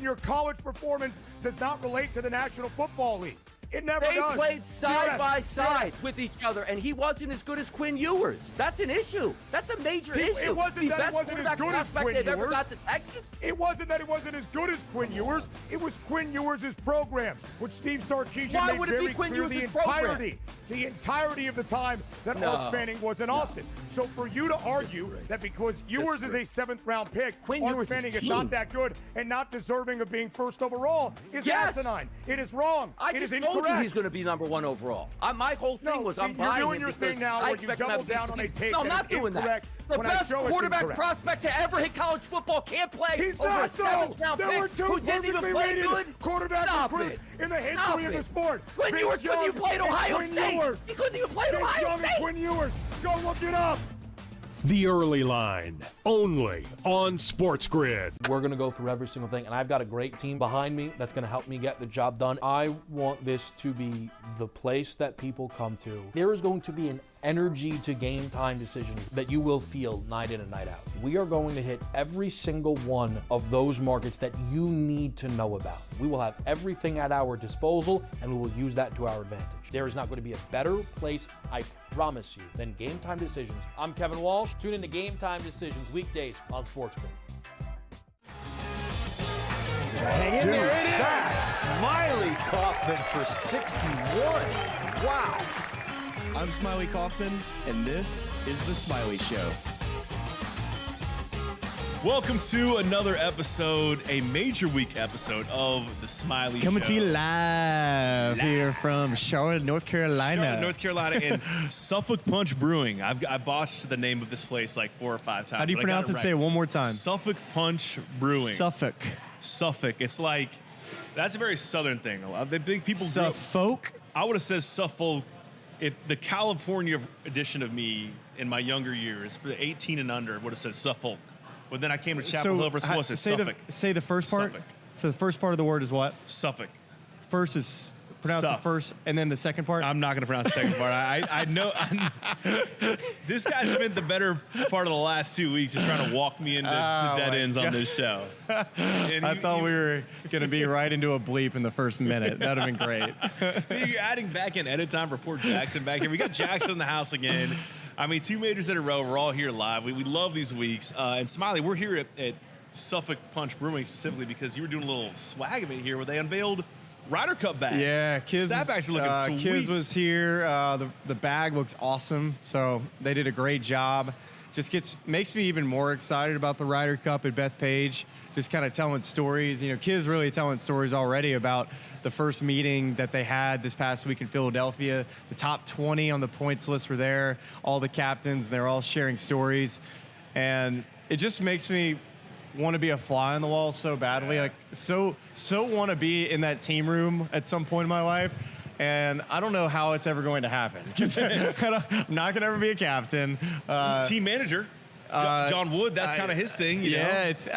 your college performance does not relate to the National Football League. It never does. They played side by side with each other, and he wasn't as good as Quinn Ewers. That's an issue. That's a major issue. It wasn't that it wasn't as good as Quinn ever Ewers. got to Texas. It wasn't that it wasn't as good as Quinn Ewers. It was Quinn Ewers' program, which Steve Sarkisian made very clear the entirety of the time that Arch Manning was in Austin. So for you to argue that because Ewers is a 7th-round pick, Arch Manning is not that good and not deserving of being first overall is asinine. It is wrong. It is incorrect. I told you he's going to be number 1 overall. My whole thing was I'm buying you're doing your thing now where you double down on a take that is incorrect. The best quarterback prospect to ever hit college football can't play He's over not a 7th-round pick. There were 2 perfectly rated quarterback recruits in the history of the sport. Quinn Ewers couldn't even play at Ohio State. He couldn't even play at Ohio State. Quinn Ewers. Go look it up. The Early Line, only on SportsGrid. We're going to go through every single thing, and I've got a great team behind me that's going to help me get the job done. I want this to be the place that people come to. There is going to be an energy to game time decisions that you will feel night in and night out. We are going to hit every single one of those markets that you need to know about. We will have everything at our disposal, and we will use that to our advantage. There is not going to be a better place, I promise you, than Game Time Decisions. I'm Kevin Walsh. Tune in to Game Time Decisions weekdays on SportsGrid. Hang in there, it is! Smylie Kaufman for 61. Wow. I'm Smylie Kaufman, and this is The Smylie Show. Welcome to another episode, a major week episode of The Smylie Show. Coming to you live here from Charlotte, North Carolina. Charlotte, North Carolina, and Suffolk Punch Brewing. I botched the name of this place like 4 or 5 times. How do you pronounce it? Right. Say it one more time. Suffolk Punch Brewing. Suffolk. It's like, that's a very southern thing. A lot of the big people. Suffolk? I would have said Suffolk. The California edition of me in my younger years, 18 and under, would have said Suffolk. But then I came to Chapel Hill versus what's it? Suffolk. Say the first part. Suffolk. So the first part of the word is what? Suffolk. First is pronounce the first, and then the second part. I'm not going to pronounce the second part. I know. This guy spent the better part of the last 2 weeks just trying to walk me into dead ends on this show. I thought we were going to be right into a bleep in the first minute. That would have been great. See, you're adding back in edit time for poor Jackson back here. We got Jackson in the house again. I mean, 2 majors in a row. We're all here live. We love these weeks. And Smylie, we're here at Suffolk Punch Brewing specifically because you were doing a little swag event here where they unveiled Ryder Cup bags. Yeah, Kiz bags are looking sweet. Kiz was here. The bag looks awesome. So they did a great job. Just makes me even more excited about the Ryder Cup at Bethpage. Just kind of telling stories. You know, Kiz really telling stories already about the first meeting that they had this past week in Philadelphia. The top 20 on the points list were there. All the captains, they're all sharing stories. And it just makes me want to be a fly on the wall so badly. Like so want to be in that team room at some point in my life. And I don't know how it's ever going to happen. I'm not going to ever be a captain. Team manager, John Wood, that's kind of his thing. You know? It's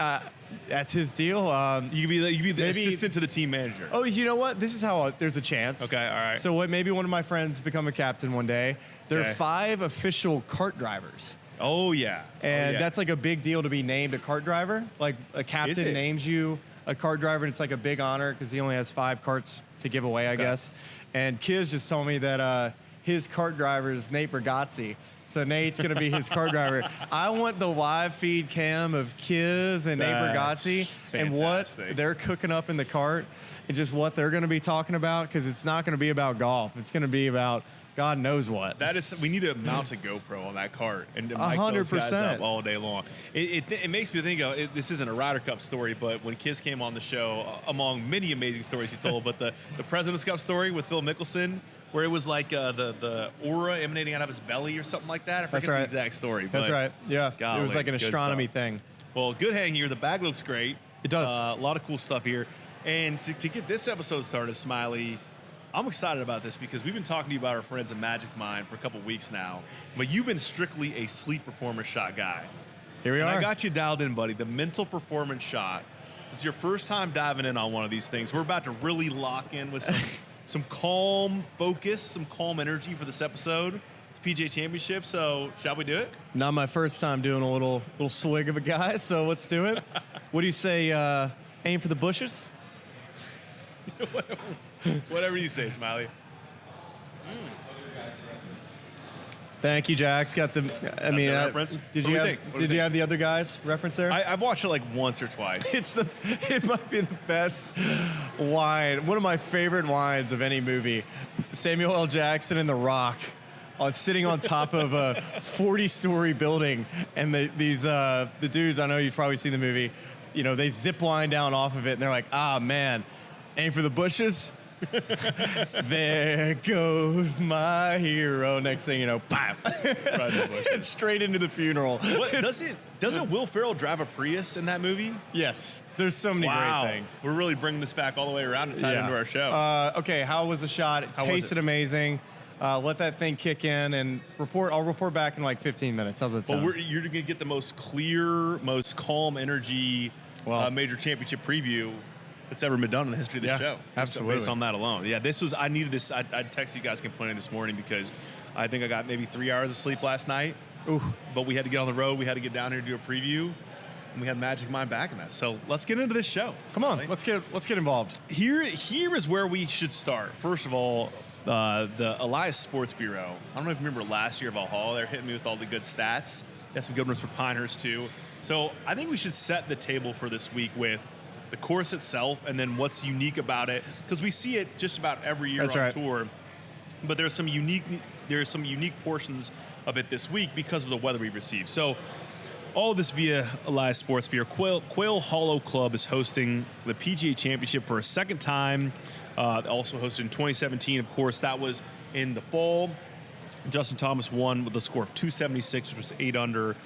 that's his deal. You could be the assistant to the team manager. Oh, you know what? This is how there's a chance. Okay, all right. So maybe one of my friends become a captain one day. There are 5 official kart drivers. Oh, yeah. And that's like a big deal to be named a kart driver. Like a captain names you a kart driver, and it's like a big honor because he only has 5 karts to give away, I guess. And Kiz just told me that his kart driver is Nate Bergazzi. So Nate's going to be his kart driver. I want the live feed cam of Kiz and Nate Bergazzi and what they're cooking up in the cart and just what they're going to be talking about, because it's not going to be about golf. It's going to be about God knows what. We need to mount a GoPro on that cart and mic those guys up all day long. It makes me think of, this isn't a Ryder Cup story, but when Kiz came on the show, among many amazing stories he told, but the President's Cup story with Phil Mickelson, where it was like the aura emanating out of his belly or something like that. I forget the exact story. That's right. Yeah. Golly, it was like an astronomy thing. Well, good hang here. The bag looks great. It does. A lot of cool stuff here. And to get this episode started, Smylie, I'm excited about this because we've been talking to you about our friends at Magic Mind for a couple weeks now, but you've been strictly a sleep performance shot guy. Here we are. I got you dialed in, buddy. The mental performance shot. It's your first time diving in on one of these things. We're about to really lock in with some calm focus, some calm energy for this episode, the PGA Championship. So, shall we do it? Not my first time doing a little swig of a guy, so let's do it. What do you say? Aim for the bushes. Whatever you say, Smylie. Thank you, Jax. Got the. I mean, reference? did What do you we have? think? What do Did we you think? have the other guys reference there? I've watched it like once or twice. It might be the best line. One of my favorite lines of any movie. Samuel L. Jackson and The Rock, sitting on top of a 40-story building, and the dudes. I know you've probably seen the movie. You know, they zip line down off of it, and they're like, "Ah, man, aim for the bushes." There goes my hero. Next thing you know, bam! It's straight into the funeral. What, doesn't Will Ferrell drive a Prius in that movie? Yes, there's so many great things. We're really bringing this back all the way around and tie it into our show. Okay, how was the shot? It tasted amazing. Let that thing kick in and report. I'll report back in like 15 minutes. How's that sound? Well, you're going to get the most clear, most calm energy major championship preview that's ever been done in the history of the show. Absolutely. Based on that alone. Yeah, I needed this. I texted you guys complaining this morning because I think I got maybe 3 hours of sleep last night. Ooh. But we had to get on the road. We had to get down here to do a preview. And we had Magic Mind back in that. So let's get into this show. Come on, let's get involved. Here is where we should start. First of all, the Elias Sports Bureau. I don't know if you remember last year of Valhalla. They're hitting me with all the good stats. Got some good ones for Pinehurst too. So I think we should set the table for this week with the course itself and then what's unique about it, because we see it just about every year on tour. But there's some unique portions of it this week because of the weather we received. So all of this via Elias Sports Bureau. Quail Hollow Club is hosting the PGA Championship for a second time. Also hosted in 2017. Of course, that was in the fall. Justin Thomas won with a score of 276, which was 8 under.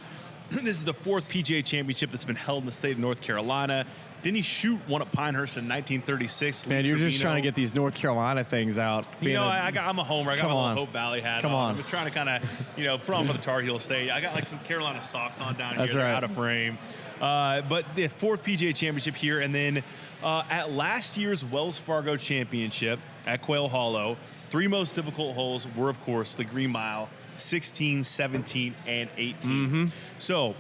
This is the 4th PGA Championship that's been held in the state of North Carolina. Denny Shute won at Pinehurst in 1936. Man, you're just trying to get these North Carolina things out. I'm a homer. I got my little Hope Valley hat on. I'm just trying to kind of, put on for the Tar Heel State. I got like some Carolina socks on down here. They're out of frame. But the 4th PGA Championship here. And then at last year's Wells Fargo Championship at Quail Hollow, 3 most difficult holes were, of course, the Green Mile, 16, 17, and 18. Mm-hmm. So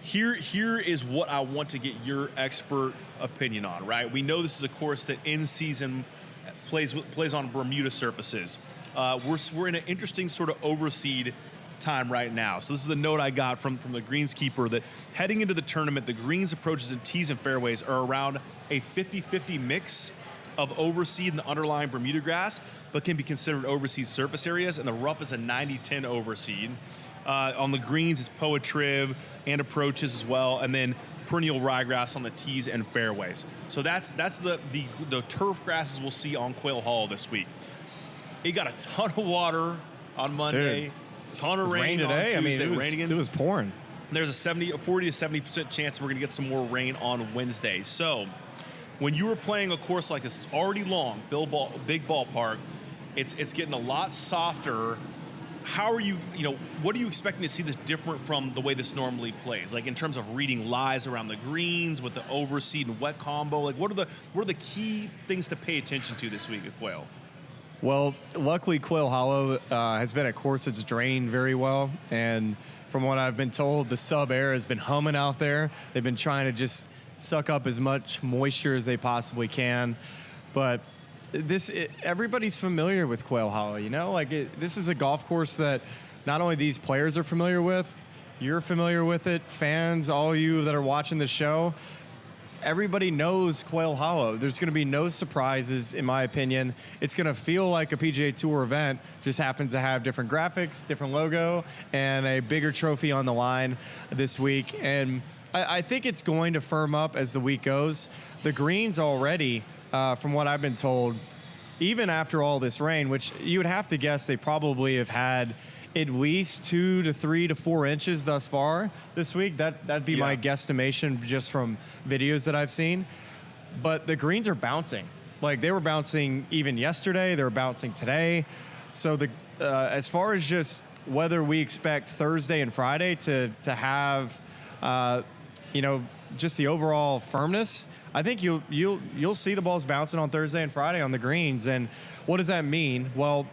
here is what I want to get your expert opinion on, right? We know this is a course that in season plays on Bermuda surfaces. We're in an interesting sort of overseed time right now. So this is the note I got from the greenskeeper that heading into the tournament, the greens approaches and tees and fairways are around a 50-50 mix of overseed and the underlying Bermuda grass, but can be considered overseed surface areas, and the rough is a 90-10 overseed. On the greens, it's poetriv and approaches as well, and then perennial ryegrass on the tees and fairways. So that's the turf grasses we'll see on Quail Hollow this week. It got a ton of water on Monday, ton of rain today. On Tuesday, it was pouring. There's a 40 to 70% chance we're going to get some more rain on Wednesday. So when you were playing a course like this, it's already long, big ballpark, it's getting a lot softer. How are you, what are you expecting to see that's different from the way this normally plays? Like in terms of reading lies around the greens with the overseed and wet combo, like what are the key things to pay attention to this week at Quail? Well, luckily Quail Hollow has been a course that's drained very well, and from what I've been told, the sub-air has been humming out there. They've been trying to just suck up as much moisture as they possibly can, but everybody's familiar with Quail Hollow, this is a golf course that not only these players are familiar with, you're familiar with it, fans, all you that are watching the show, everybody knows Quail Hollow. There's going to be no surprises, in my opinion. It's going to feel like a PGA Tour event, just happens to have different graphics, different logo, and a bigger trophy on the line this week. And I think it's going to firm up as the week goes. The greens already, from what I've been told, even after all this rain, which you would have to guess they probably have had at least 2 to 3 to 4 inches thus far this week. That'd be my guesstimation just from videos that I've seen. But the greens are bouncing. Like they were bouncing even yesterday. They were bouncing today. So as far as just whether we expect Thursday and Friday to have, just the overall firmness, I think you'll see the balls bouncing on Thursday and Friday on the greens. And what does that mean? Well,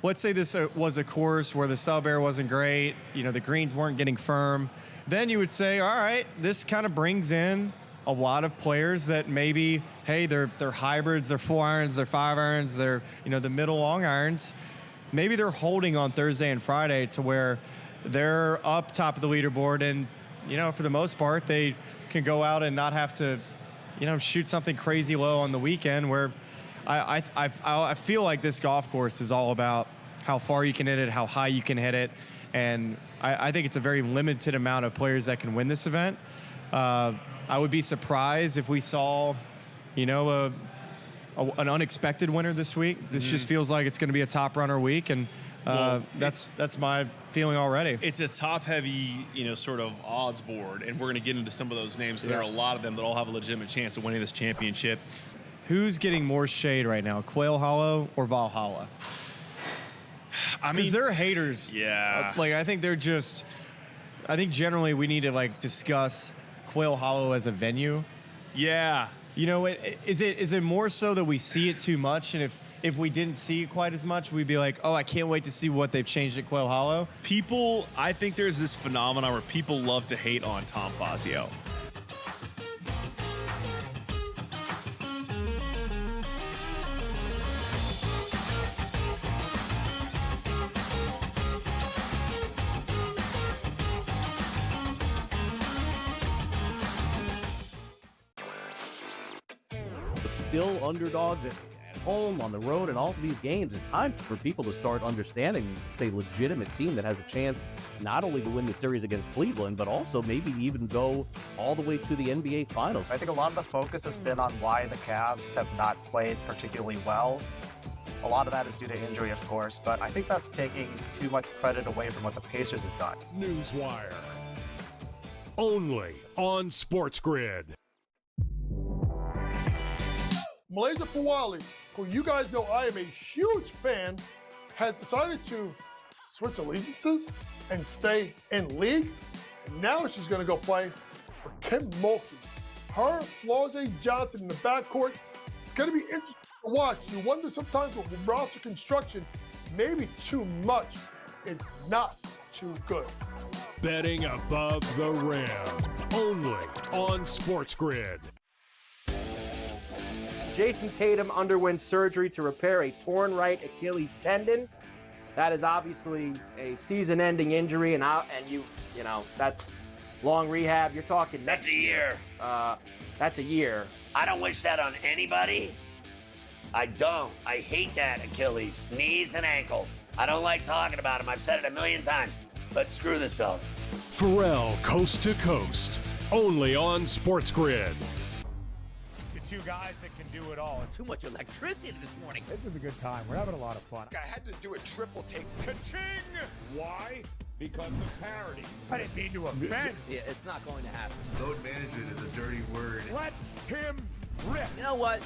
let's say this was a course where the sub-air wasn't great, the greens weren't getting firm. Then you would say, all right, this kind of brings in a lot of players that maybe, hey, they're hybrids, they're 4 irons, they're 5 irons, they're, the middle long irons. Maybe they're holding on Thursday and Friday to where they're up top of the leaderboard, and, for the most part, they can go out and not have to, shoot something crazy low on the weekend, where I feel like this golf course is all about how far you can hit it, how high you can hit it, and I think it's a very limited amount of players that can win this event. I would be surprised if we saw, an unexpected winner this week. This just feels like it's going to be a top runner week, and that's my feeling already. It's a top-heavy, sort of odds board, and we're going to get into some of those names. So there are a lot of them that all have a legitimate chance of winning this championship. Who's getting more shade right now, Quail Hollow or Valhalla? Because they're haters. Yeah. I think they're just. I think generally we need to discuss Quail Hollow as a venue. Yeah. Is it more so that we see it too much, and if we didn't see it quite as much, we'd be like, oh, I can't wait to see what they've changed at Quail Hollow? I think there's this phenomenon where people love to hate on Tom Fazio. Still underdogs at home, on the road, and all of these games. It's time for people to start understanding it's a legitimate team that has a chance not only to win the series against Cleveland, but also maybe even go all the way to the NBA Finals. I think a lot of the focus has been on why the Cavs have not played particularly well. A lot of that is due to injury, of course, but I think that's taking too much credit away from what the Pacers have done. Newswire. Only on SportsGrid. Malaysia Fawali, who you guys know I am a huge fan, has decided to switch allegiances and stay in league. And now she's going to go play for Kim Mulkey. Her, Flau'jae Johnson in the backcourt. It's going to be interesting to watch. You wonder sometimes with roster construction, maybe too much is not too good. Betting above the rim. Only on SportsGrid. Jason Tatum underwent surgery to repair a torn right Achilles tendon. That is obviously a season-ending injury, and that's long rehab. You're talking that's a year. That's a year. I don't wish that on anybody. I don't. I hate that Achilles, knees and ankles. I don't like talking about them. I've said it a million times. But screw the Celtics. Pharrell Coast to Coast. Only on SportsGrid. Two guys that can do it all. Too much electricity this morning. This is a good time. We're having a lot of fun. I had to do a triple take. Ka-ching! Why? Because of parity. I didn't mean to offend. Yeah, it's not going to happen. Load management is a dirty word. Let him rip. You know what?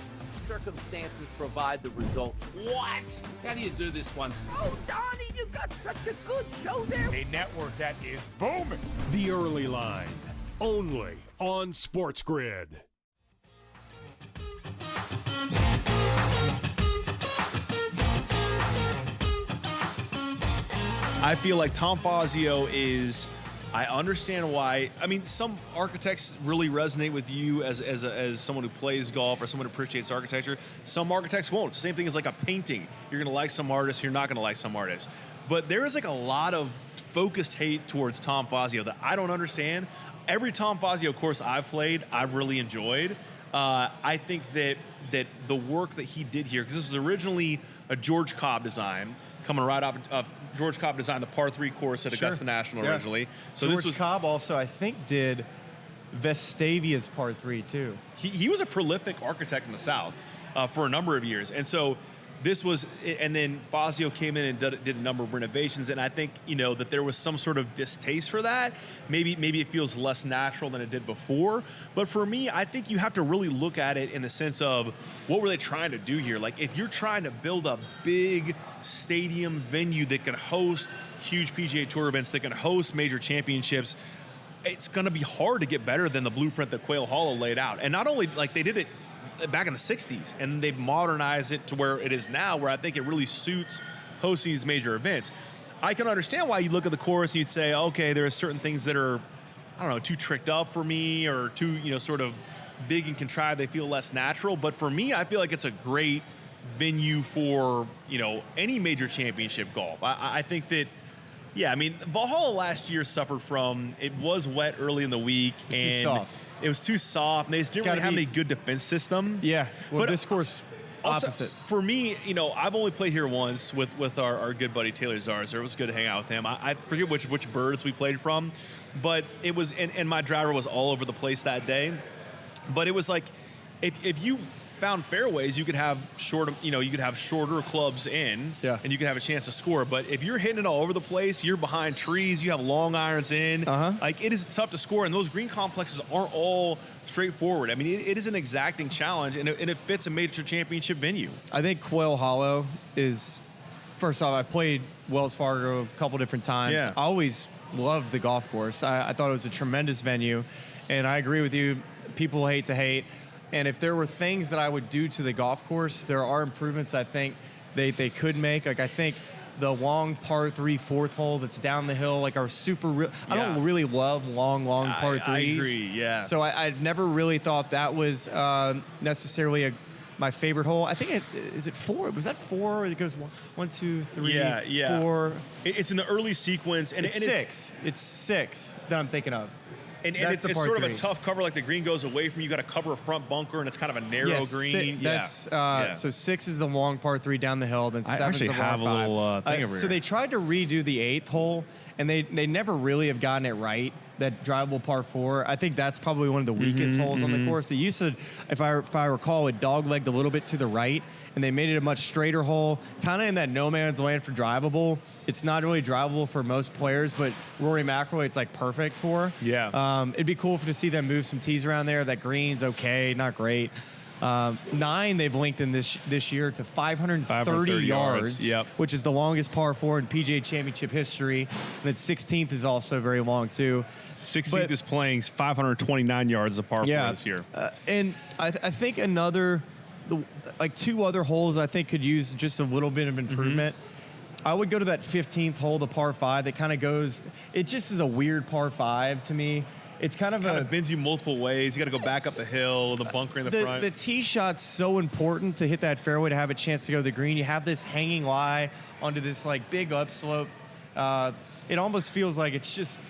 Circumstances provide the results. What? How do you do this one? Oh, Donnie, you've got such a good show there. A network that is booming. The Early Line. Only on SportsGrid. I feel like Tom Fazio is. I understand why. I mean, some architects really resonate with you as someone who plays golf or someone who appreciates architecture. Some architects won't. It's the same thing as like a painting. You're going to like some artists, you're not going to like some artists. But there is like a lot of focused hate towards Tom Fazio that I don't understand. Every Tom Fazio course I've played, I've really enjoyed. I think that the work that he did here, because this was originally a George Cobb design, coming right off of George Cobb designed the par 3 course at Augusta National originally. So George this was Cobb also, I think, did Vestavia's par 3 too. He was a prolific architect in the South for a number of years, and so this was, and then Fazio came in and did a number of renovations, and I think that there was some sort of distaste for that. Maybe it feels less natural than it did before. But for me, I think you have to really look at it in the sense of what were they trying to do here? Like if you're trying to build a big stadium venue that can host huge PGA Tour events, that can host major championships, it's going to be hard to get better than the blueprint that Quail Hollow laid out. And not only like they did it back in the 60s, and they've modernized it to where it is now, where I think it really suits hosting these major events. I can understand why you look at the course and you'd say, okay, there are certain things that are, I don't know, too tricked up for me, or too, sort of big and contrived, they feel less natural. But for me, I feel like it's a great venue for, any major championship golf. I think that, I mean, Valhalla last year suffered from, it was wet early in the week. It was too soft. It was too soft. And they just didn't really have any good defense system. Yeah, well, but this course, opposite. Also, for me, I've only played here once with our good buddy Taylor Zarzer. It was good to hang out with him. I forget which birds we played from, but it was, and my driver was all over the place that day. But it was like, if you found fairways, you could have shorter clubs in, and you could have a chance to score. But if you're hitting it all over the place, you're behind trees, you have long irons in, like it is tough to score. And those green complexes aren't all straightforward. I mean, it is an exacting challenge, and it fits a major championship venue. I think Quail Hollow is, first off, I played Wells Fargo a couple different times. Yeah. I always loved the golf course. I thought it was a tremendous venue, and I agree with you. People hate to hate. And if there were things that I would do to the golf course, there are improvements I think they could make. Like, I think the long par 3 fourth hole that's down the hill, like, are super real. I don't really love long par 3s. I agree, yeah. So I never really thought that was necessarily my favorite hole. I think is it 4? Was that 4? It goes 1, 2, 3, 4. It's in the early sequence. And it's 6. It's 6 that I'm thinking of. And it's sort of a tough cover, like the green goes away from you. You got to cover a front bunker, and it's kind of a narrow green. So 6 is the long par 3 down the hill. Then 7 is the long 5. I actually have a little thing over here. So they tried to redo the 8th hole, and they never really have gotten it right. That drivable par 4, I think that's probably one of the weakest holes on the course. It used to, if I recall, it dog-legged a little bit to the right, and they made it a much straighter hole, kind of in that no man's land for drivable. It's not really drivable for most players, but Rory McIlroy, it's like perfect for. Yeah. It'd be cool to see them move some tees around there. That green's okay, not great. 9 they've lengthened this year to 530 yards, which is the longest par 4 in PGA Championship history. And then 16th is also very long too. 16th is playing 529 yards of par 4 this year. And I think like 2 other holes I think could use just a little bit of improvement. I would go to that 15th hole, the par 5, that kind of goes, it just is a weird par 5 to me. It's kind of bends you multiple ways. You got to go back up the hill, the bunker in the front. The tee shot's so important to hit that fairway, to have a chance to go to the green. You have this hanging lie onto this like big upslope. It almost feels like it's just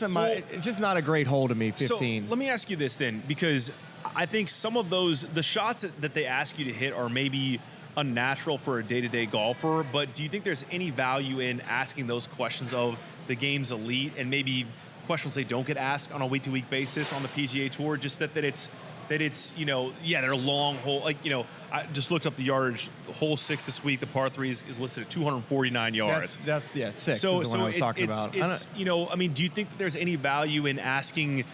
not a great hole to me. 15. So let me ask you this then, because I think some of the shots that they ask you to hit are maybe unnatural for a day-to-day golfer. But do you think there's any value in asking those questions of the game's elite, and maybe questions they don't get asked on a week-to-week basis on the PGA Tour? Just that it's they're long hole. Like, I just looked up the yardage. Hole 6 this week, the par 3 is listed at 249 yards. That's 6 is the one I was talking about. Do you think that there's any value in asking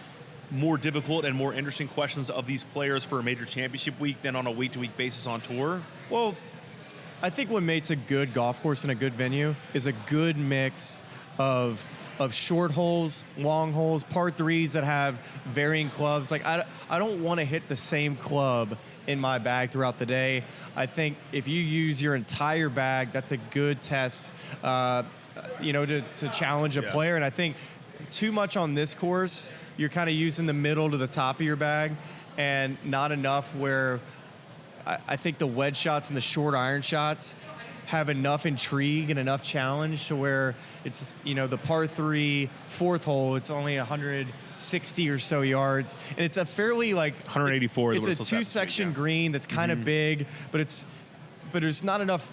more difficult and more interesting questions of these players for a major championship week than on a week-to-week basis on tour? Well, I think what makes a good golf course and a good venue is a good mix of short holes, long holes, par 3s that have varying clubs. Like, I don't want to hit the same club in my bag throughout the day. I think if you use your entire bag, that's a good test, to challenge a player. And I think too much on this course, you're kind of using the middle to the top of your bag, and not enough where I think the wedge shots and the short iron shots have enough intrigue and enough challenge to where it's, the par 3 fourth hole, it's only 160 or so yards, and it's a fairly 184. It's a 2-section green that's kind of big, but there's not enough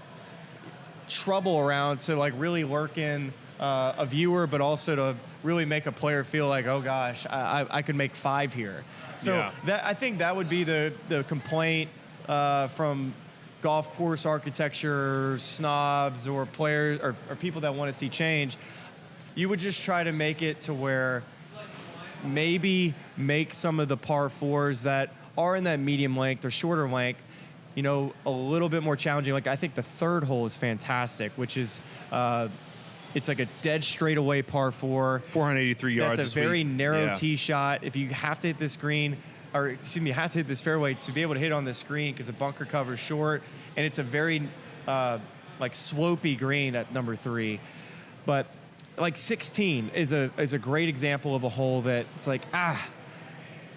trouble around to really lurk in a viewer, but also to really make a player feel like, oh gosh, I could make 5 here. So I think that would be the complaint from golf course architecture snobs or players or people that want to see change. You would just try to make it to where maybe make some of the par 4s that are in that medium length or shorter length, a little bit more challenging. Like, I think the 3rd hole is fantastic, which is it's like a dead straightaway par 4. 483 yards. That's a very narrow tee shot. If you have to hit this green, you have to hit this fairway to be able to hit on this green, because the bunker cover is short, and it's a very slopey green at number 3. But 16 is a great example of a hole that it's like,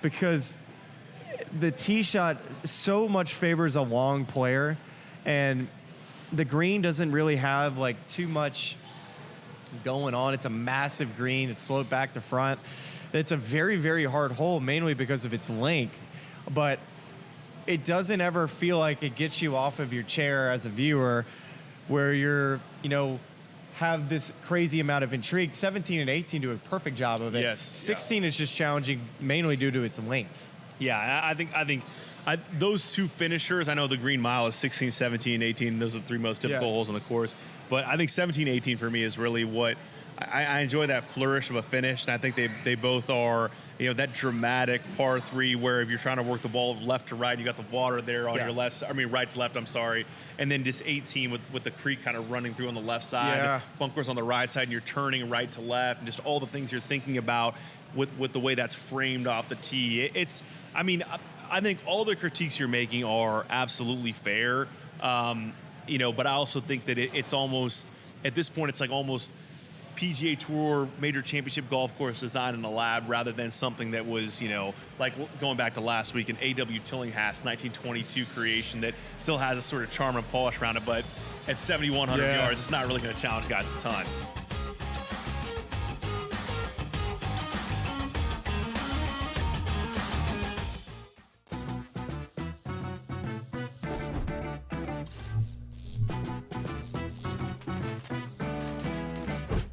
because the tee shot so much favors a long player, and the green doesn't really have like too much going on. It's a massive green. It's sloped back to front. It's a very, very hard hole, mainly because of its length, but it doesn't ever feel like it gets you off of your chair as a viewer, where you're, have this crazy amount of intrigue. 17 and 18 do a perfect job of it. Yes. 16 is just challenging, mainly due to its length. Yeah, I think those two finishers, I know the Green Mile is 16, 17, 18. Those are the three most difficult holes on the course. But I think 17, 18 for me is really what I enjoy, that flourish of a finish. And I think they both are, that dramatic par 3 where if you're trying to work the ball left to right, you got the water there on your left. I mean, right to left, I'm sorry. And then just 18 with the creek kind of running through on the left side, bunkers on the right side, and you're turning right to left, and just all the things you're thinking about with the way that's framed off the tee. I think all the critiques you're making are absolutely fair, but I also think that it's almost, at this point, it's like almost PGA Tour major championship golf course design in a lab rather than something that was, like going back to last week, an A.W. Tillinghast 1922 creation that still has a sort of charm and polish around it, but at 7,100 yards, it's not really going to challenge guys a ton.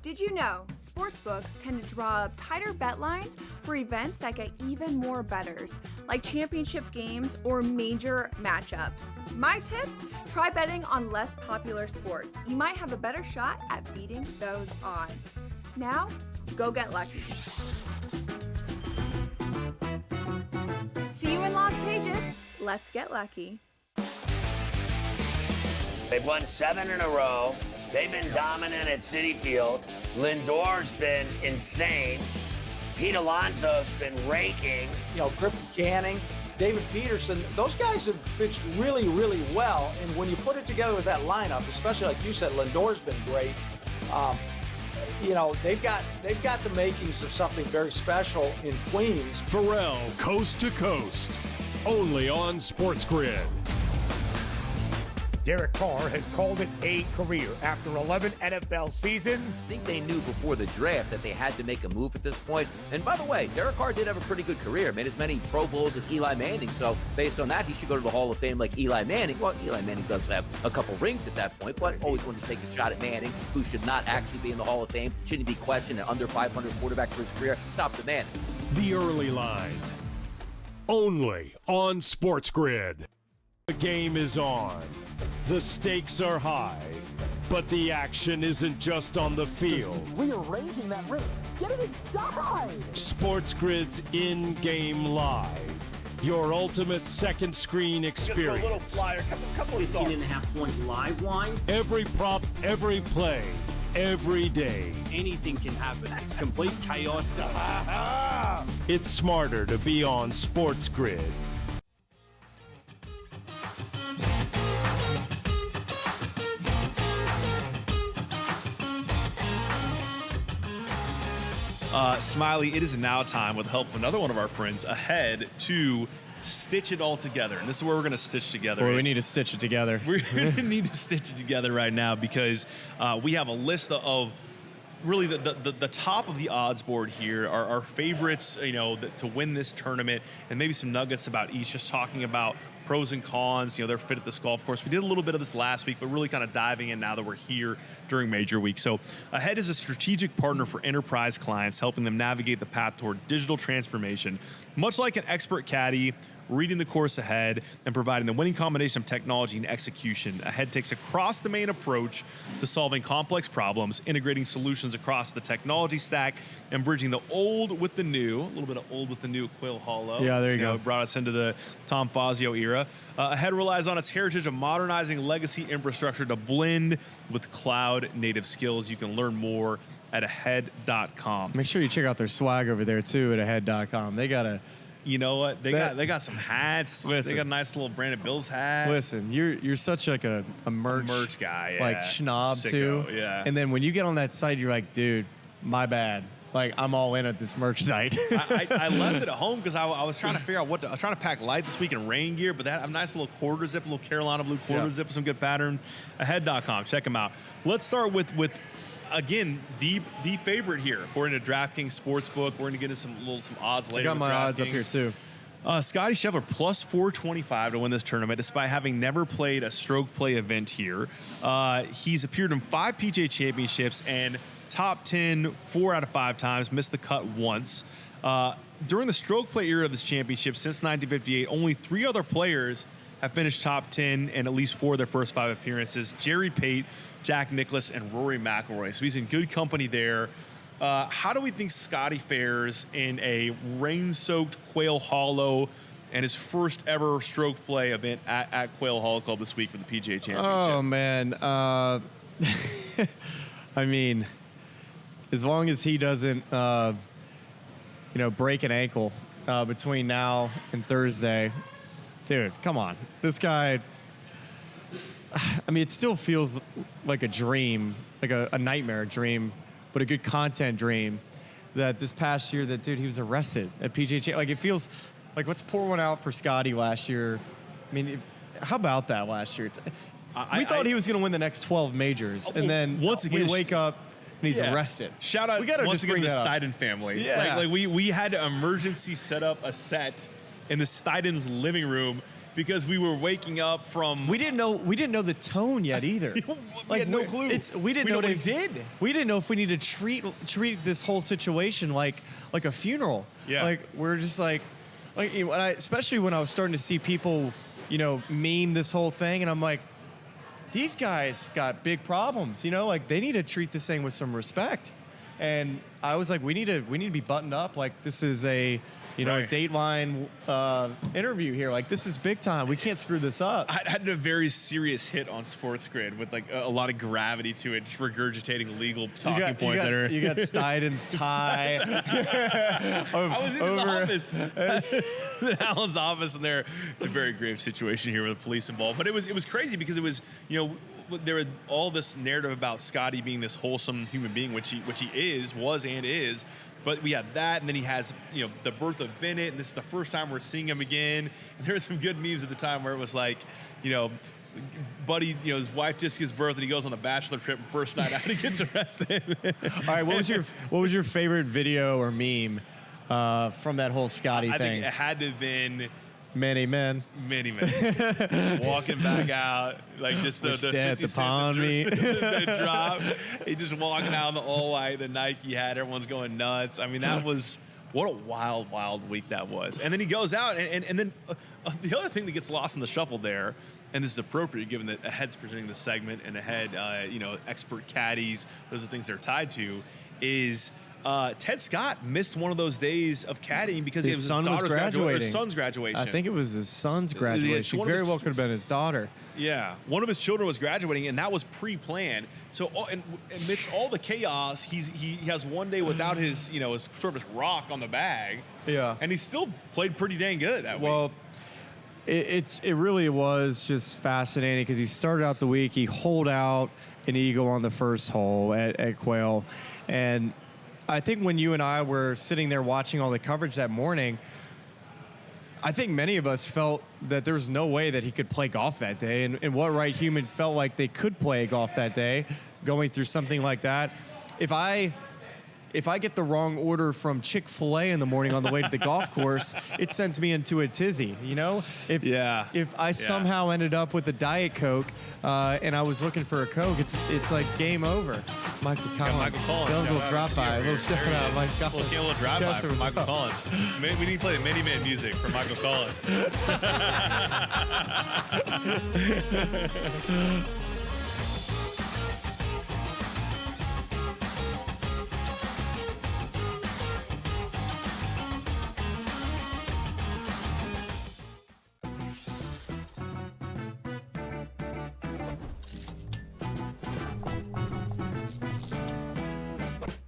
Did you know sportsbooks tend to draw up tighter bet lines for events that get even more bettors, like championship games or major matchups? My tip? Try betting on less popular sports. You might have a better shot at beating those odds. Now, go get lucky. See you in Las Vegas. Let's get lucky. They've won 7 in a row. They've been dominant at Citi Field. Lindor's been insane. Pete Alonso's been raking. Griffin Canning, David Peterson, those guys have pitched really, really well. And when you put it together with that lineup, especially like you said, Lindor's been great. They've got the makings of something very special in Queens. Pharrell, Coast to Coast, only on SportsGrid. Derek Carr has called it a career after 11 NFL seasons. I think they knew before the draft that they had to make a move at this point. And by the way, Derek Carr did have a pretty good career. Made as many Pro Bowls as Eli Manning. So based on that, he should go to the Hall of Fame like Eli Manning. Well, Eli Manning does have a couple rings at that point, but always wanted to take a shot at Manning, who should not actually be in the Hall of Fame. Shouldn't be questioned, an under 500 quarterback for his career. Stop the Manning. The Early Line, only on SportsGrid. The game is on. The stakes are high, but the action isn't just on the field. He's rearranging that ring. Get it inside! SportsGrid's in-game live. Your ultimate second screen experience. A little flyer, couple 15.5 point live line. Every prop, every play, every day. Anything can happen. It's complete chaos. It's smarter to be on SportsGrid. Smylie, it is now time, with the help of another one of our friends, Ahead, to stitch it all together. And this is where we're going to stitch together. Well, we need to stitch it together. We're going to need to stitch it together right now because we have a list of really the top of the odds board here, our favorites, to win this tournament, and maybe some nuggets about each, just talking about pros and cons, their fit at this golf course. We did a little bit of this last week, but really kind of diving in now that we're here during Major Week. So Ahead is a strategic partner for enterprise clients, helping them navigate the path toward digital transformation. Much like an expert caddy, reading the course ahead and providing the winning combination of technology and execution, Ahead takes a cross-domain approach to solving complex problems, integrating solutions across the technology stack, and bridging the old with the new. A little bit of old with the new at Quail Hollow. Yeah, there you go. Brought us into the Tom Fazio era. Ahead relies on its heritage of modernizing legacy infrastructure to blend with cloud-native skills. You can learn more at ahead.com. Make sure you check out their swag over there, too, at ahead.com. They got a... You know what? They got some hats. Listen, they got a nice little Brandon Bills hat. Listen, you're such like a merch guy, like schnob Sicko, too. Yeah. And then when you get on that site, you're like, dude, my bad. like I'm all in at this merch site. I left it at home because I was trying to figure out what to. I was trying to pack light this week in rain gear, but that a nice little quarter zip, a little Carolina blue quarter zip with some good pattern. Ahead.com, check them out. Let's start with again the favorite here according to DraftKings Sportsbook. We're going to get into some odds later. I got my odds up here too. Scotty Scheffler plus 425 to win this tournament, despite having never played a stroke play event here. He's appeared in 5 PGA Championships and top 10 4 out of 5 times, missed the cut once. During the stroke play era of this championship, since 1958, only 3 other players have finished top 10 in at least 4 of their first 5 appearances: Jerry Pate, Jack Nicklaus, and Rory McIlroy. So he's in good company there. How do we think Scotty fares in a rain-soaked Quail Hollow and his first ever stroke play event at Quail Hollow Club this week for the PGA Championship? Oh, man. I mean, as long as he doesn't, break an ankle between now and Thursday, dude, come on. This guy, I mean, it still feels like a dream, like a nightmare dream, but a good content dream that this past year that, dude, he was arrested at PGA Championship. Like, it feels like, let's pour one out for Scotty last year. I mean, how about that last year? We thought he was going to win the next 12 majors, and then once again, we wake up and he's arrested. Shout out we gotta once just again bring to the that Steiden family. Yeah. Like we had to emergency set up a set in the Steiden's living room because we were waking up from. We didn't know the tone yet either. We had no clue. We didn't know what he did. We didn't know if we need to treat this whole situation like a funeral. Yeah. Like we're just like especially when I was starting to see people, meme this whole thing, and I'm like, these guys got big problems. Like they need to treat this thing with some respect. And I was like, we need to be buttoned up. Like this is a Dateline interview here. Like this is big time. We can't screw this up. I had a very serious hit on SportsGrid with like a lot of gravity to it, just regurgitating legal talking points. You got Steiden's tie. I was in his office, in Alan's office, and it's a very grave situation here with the police involved. But it was crazy because it was there was all this narrative about Scotty being this wholesome human being, which he was and is. But we had that, and then he has, the birth of Bennett, and this is the first time we're seeing him again. And there were some good memes at the time where it was like, Buddy, his wife just gives birth, and he goes on the bachelor trip, and first night out he gets arrested. All right, what was your favorite video or meme from that whole Scotty thing? I think it had to have been Many men. Walking back out, like just the 50 cent the drop. He just walking out in the all white, the Nike hat. Everyone's going nuts. I mean, that was what a wild, wild week that was. And then he goes out, and then the other thing that gets lost in the shuffle there, and this is appropriate given that Ahead's presenting the segment, and Ahead, expert caddies, those are things they're tied to, is. Ted Scott missed one of those days of caddying because his son was graduating. His son's graduation. I think it was his son's graduation. Very well could have been his daughter. Yeah, one of his children was graduating, and that was pre-planned. So, amidst all the chaos, he has one day without his his sort of his rock on the bag. Yeah, and he still played pretty dang good that week. It really was just fascinating because he started out the week, he holed out an eagle on the first hole at Quail, and I think when you and I were sitting there watching all the coverage that morning, I think many of us felt that there was no way that he could play golf that day. And what right human felt like they could play golf that day, going through something like that. If I get the wrong order from Chick-fil-A in the morning on the way to the golf course, it sends me into a tizzy, If I somehow ended up with a Diet Coke and I was looking for a Coke, it's like game over. Michael Collins. That was a little drop by. A little shout out. A little drive-by from Michael Collins. We need to play the Mini-Man music from Michael Collins.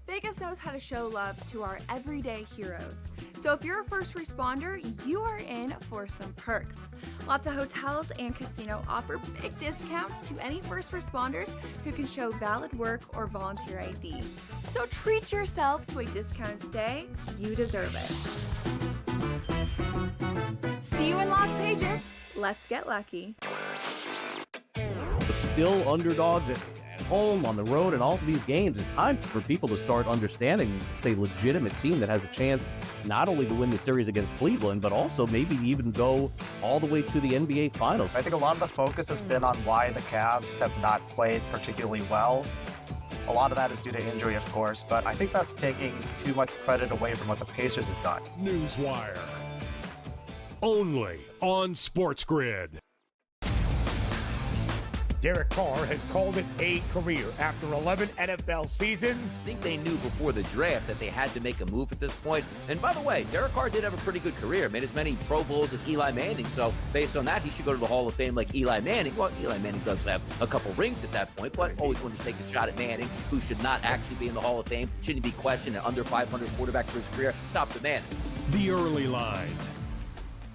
Vegas knows how to show love to our everyday heroes. So if you're a first responder, you are in for some perks. Lots of hotels and casino offer big discounts to any first responders who can show valid work or volunteer ID. So treat yourself to a discounted stay. You deserve it. See you in Las Vegas. Let's get lucky. Still underdogs at home, on the road, and all of these games. It's time for people to start understanding a legitimate team that has a chance not only to win the series against Cleveland, but also maybe even go all the way to the NBA Finals. I think a lot of the focus has been on why the Cavs have not played particularly well. A lot of that is due to injury, of course, but I think that's taking too much credit away from what the Pacers have done. Newswire. Only on SportsGrid. Derek Carr has called it a career after 11 NFL seasons. I think they knew before the draft that they had to make a move at this point. And by the way, Derek Carr did have a pretty good career, made as many Pro Bowls as Eli Manning. So based on that, he should go to the Hall of Fame like Eli Manning. Well, Eli Manning does have a couple rings at that point, but always wants to take a shot at Manning, who should not actually be in the Hall of Fame. Shouldn't be questioned, an under 500 quarterback for his career. Stop the man. The Early Line.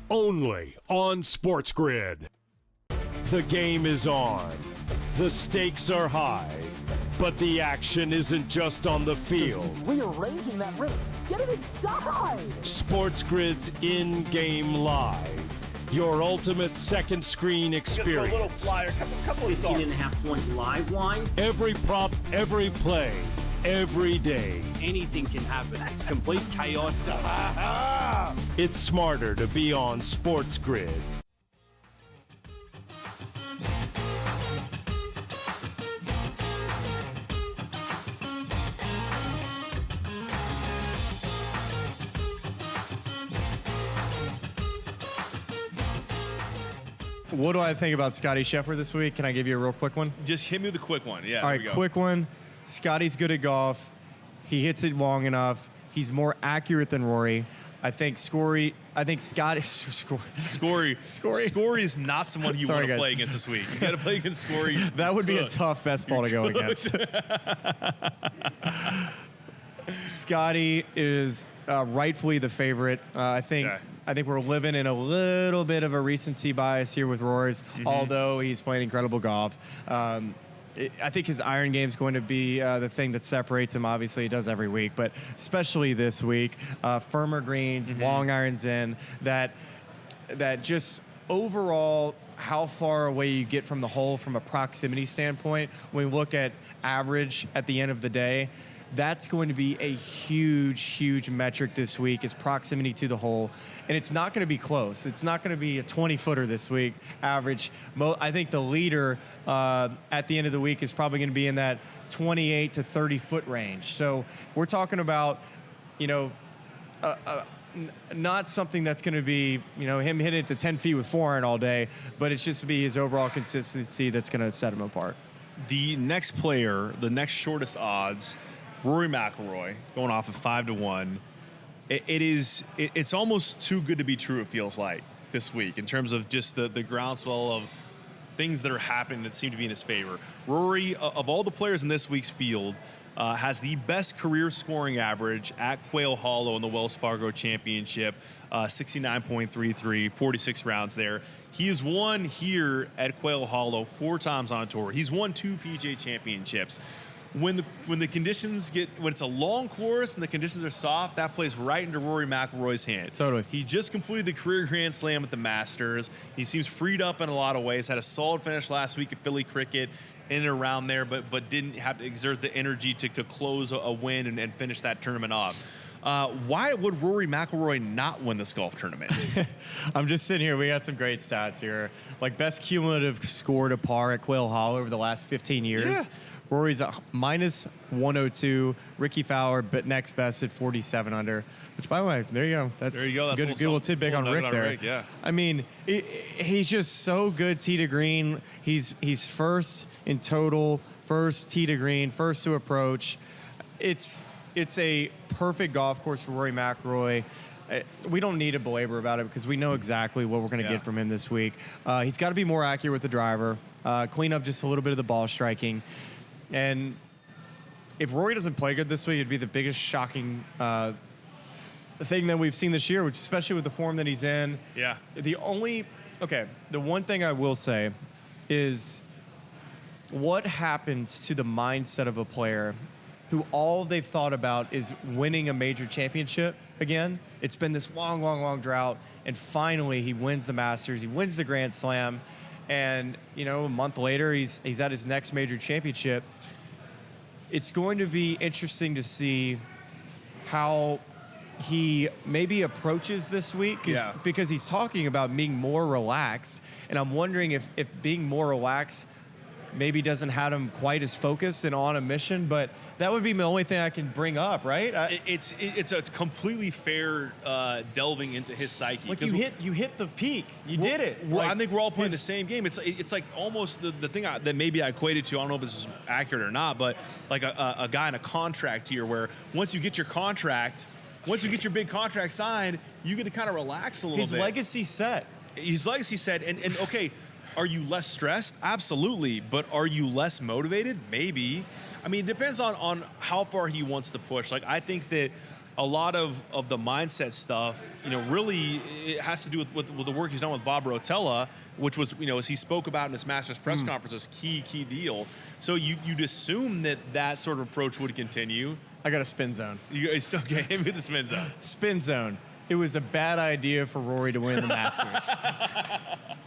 Only on SportsGrid. The game is on. The stakes are high. But the action isn't just on the field. He's rearranging that rim. Get it inside! SportsGrid's in-game live. Your ultimate second screen experience. A little flyer, couple of thoughts. 15.5 point live line. Every prop, every play, every day. Anything can happen. It's complete chaos. It's smarter to be on SportsGrid. What do I think about Scottie Scheffler this week? Can I give you a real quick one? Just hit me with a quick one. Yeah. All right, quick one. Scottie's good at golf. He hits it long enough. He's more accurate than Rory. I think Scottie. Scory is not someone you want to play against this week. You got to play against Scory. That would be a tough best ball to go against. Scottie is rightfully the favorite. I think we're living in a little bit of a recency bias here with Roars, although he's playing incredible golf. I think his iron game is going to be the thing that separates him. Obviously, he does every week, but especially this week, firmer greens, long irons in, that just overall how far away you get from the hole from a proximity standpoint. When we look at average at the end of the day, that's going to be a huge, huge metric this week, is proximity to the hole. And it's not going to be close. It's not going to be a 20-footer this week, average. I think the leader at the end of the week is probably going to be in that 28 to 30-foot range. So we're talking about, not something that's going to be, him hitting it to 10 feet with 4 iron all day, but it's just to be his overall consistency that's going to set him apart. The next player, the next shortest odds, Rory McIlroy, going off of 5-1. It's almost too good to be true, it feels like, this week, in terms of just the groundswell of things that are happening that seem to be in his favor. Rory, of all the players in this week's field, has the best career scoring average at Quail Hollow in the Wells Fargo Championship, 69.33, 46 rounds there. He has won here at Quail Hollow 4 times on tour. He's won 2 PGA Championships. When the conditions when it's a long course and the conditions are soft, that plays right into Rory McIlroy's hand. Totally. He just completed the career Grand Slam at the Masters. He seems freed up in a lot of ways. Had a solid finish last week at Philly Cricket, in and around there, but didn't have to exert the energy to close a win and finish that tournament off. Why would Rory McIlroy not win this golf tournament? I'm just sitting here. We got some great stats here. Like best cumulative score to par at Quail Hollow over the last 15 years. Yeah. Rory's a minus 102. Ricky Fowler, but next best at 47 under. Which, by the way, there you go. That's there you go. That's good little tidbit on Rick there. Rick, yeah. I mean, he's just so good tee to green. He's first in total, first tee to green, first to approach. It's a perfect golf course for Rory McIlroy. We don't need to belabor about it because we know exactly what we're going to get from him this week. He's got to be more accurate with the driver, clean up just a little bit of the ball striking. And if Rory doesn't play good this week, it'd be the biggest shocking thing that we've seen this year, which especially with the form that he's in. Yeah. The one thing I will say is what happens to the mindset of a player who all they've thought about is winning a major championship again. It's been this long, long, long drought, and finally he wins the Masters, he wins the Grand Slam, and a month later he's at his next major championship. It's going to be interesting to see how he maybe approaches this week because he's talking about being more relaxed, and I'm wondering if being more relaxed maybe doesn't have him quite as focused and on a mission, but that would be the only thing I can bring up, right? It's a completely fair delving into his psyche. Like you hit the peak, you did it. I think we're all playing the same game. It's like almost the thing that maybe I equated to. I don't know if this is accurate or not, but like a guy in a contract here, where once you get your big contract signed, you get to kind of relax a little bit. His legacy set. And okay. Are you less stressed? Absolutely. But are you less motivated? Maybe. I mean, it depends on how far he wants to push. Like, I think that a lot of the mindset stuff, really it has to do with the work he's done with Bob Rotella, which was, as he spoke about in his Masters press conference, key deal. So you'd assume that sort of approach would continue. I got a spin zone. It's okay. Give me the spin zone. Spin zone. It was a bad idea for Rory to win the Masters.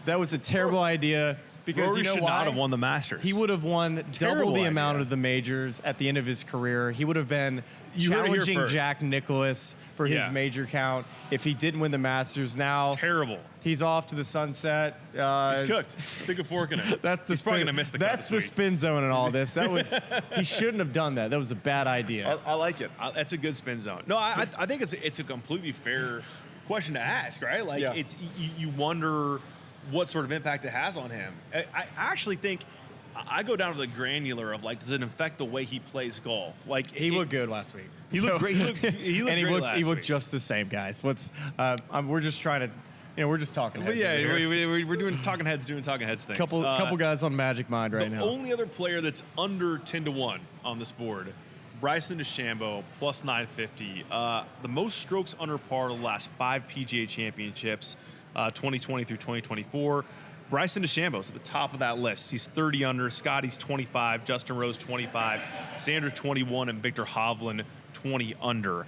That was a terrible idea because Rory should not have won the Masters. He would have won double the amount of the majors at the end of his career. He would have been challenging Jack Nicklaus for his major count if he didn't win the Masters. Now, terrible. He's off to the sunset. He's cooked. Stick a fork in it. He's probably gonna miss the cut That's the spin zone in all this. He shouldn't have done that. That was a bad idea. I like it. That's a good spin zone. No, I think it's a completely fair question to ask, right? Like you wonder what sort of impact it has on him. I actually think I go down to the granular of, like, does it affect the way he plays golf? Like, he looked good last week. He looked great. He looked just the same, guys. We're just trying to. We're just talking heads. Yeah, we're doing talking heads things. Couple guys on Magic Mind right now. The only other player that's under 10-1 on this board, Bryson DeChambeau, plus 950. The most strokes under par the last 5 PGA Championships, 2020 through 2024. Bryson DeChambeau's at the top of that list. He's 30 under. Scotty's 25. Justin Rose 25. Xander 21, and Victor Hovland 20 under.